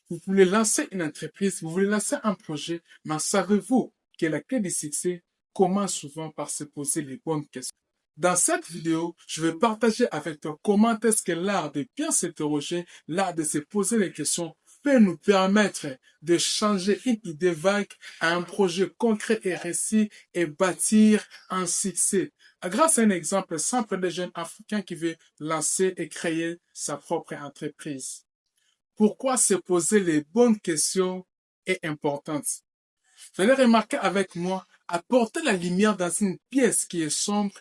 Vous voulez lancer une entreprise, vous voulez lancer un projet, mais savez-vous que la clé du succès commence souvent par se poser les bonnes questions? Dans cette vidéo, je vais partager avec toi comment est-ce que l'art de bien s'interroger, l'art de se poser les questions peut nous permettre de changer une idée vague à un projet concret et réussi et bâtir un succès. Grâce à un exemple simple de jeune Africain qui veut lancer et créer sa propre entreprise. Pourquoi se poser les bonnes questions est importante? Vous allez remarquer avec moi, apporter la lumière dans une pièce qui est sombre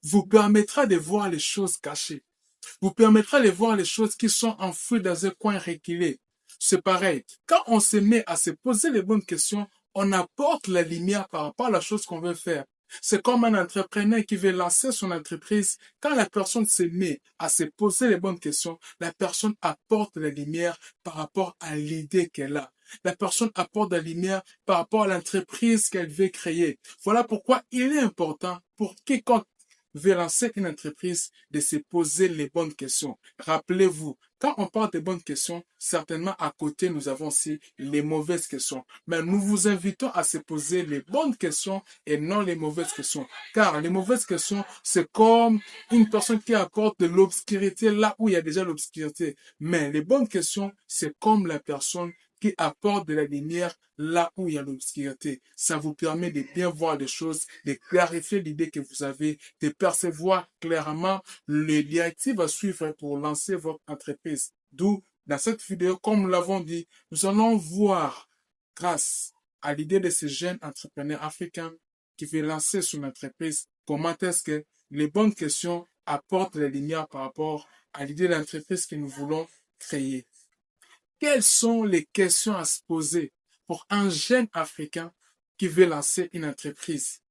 vous permettra de voir les choses cachées. Vous permettra de voir les choses qui sont enfouies dans un coin reculé. C'est pareil. Quand on se met à se poser les bonnes questions, on apporte la lumière par rapport à la chose qu'on veut faire. C'est comme un entrepreneur qui veut lancer son entreprise. Quand la personne se met à se poser les bonnes questions, la personne apporte la lumière par rapport à l'idée qu'elle a. La personne apporte la lumière par rapport à l'entreprise qu'elle veut créer. Voilà pourquoi il est important pour quiconque veut lancer une entreprise de se poser les bonnes questions. Rappelez-vous, quand on parle des bonnes questions, certainement à côté, nous avons aussi les mauvaises questions. Mais nous vous invitons à se poser les bonnes questions et non les mauvaises questions. Car les mauvaises questions, c'est comme une personne qui apporte de l'obscurité là où il y a déjà l'obscurité. Mais les bonnes questions, c'est comme la personne qui apporte de la lumière là où il y a l'obscurité. Ça vous permet de bien voir les choses, de clarifier l'idée que vous avez, de percevoir clairement les directives à suivre pour lancer votre entreprise. D'où, dans cette vidéo, comme nous l'avons dit, nous allons voir, grâce à l'idée de ce jeune entrepreneur africain qui veut lancer son entreprise, comment est-ce que les bonnes questions apportent la lumière par rapport à l'idée d'entreprise que nous voulons créer. Quelles sont les questions à se poser pour un jeune Africain qui veut lancer une entreprise?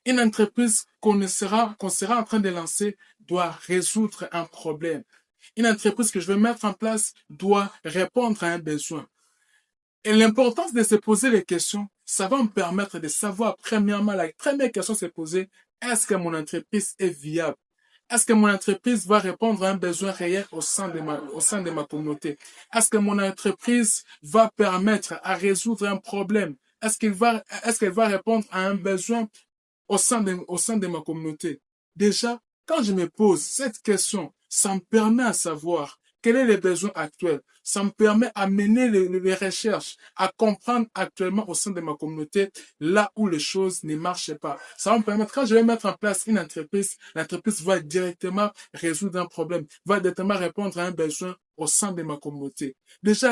Une entreprise qu'on sera en train de lancer doit résoudre un problème. Une entreprise que je vais mettre en place doit répondre à un besoin. Et l'importance de se poser les questions, ça va me permettre de savoir, premièrement, la première question à se poser, est-ce que mon entreprise est viable? Est-ce que mon entreprise va répondre à un besoin réel au sein de ma communauté? Est-ce que mon entreprise va permettre à résoudre un problème? Est-ce qu'elle va répondre à un besoin au sein de ma communauté? Déjà, quand je me pose cette question, ça me permet à savoir quels sont les besoins actuels. Ça me permet à mener les recherches, à comprendre actuellement au sein de ma communauté là où les choses ne marchent pas. Ça va me permettre, quand je vais mettre en place une entreprise, l'entreprise va directement résoudre un problème, va directement répondre à un besoin au sein de ma communauté. Déjà,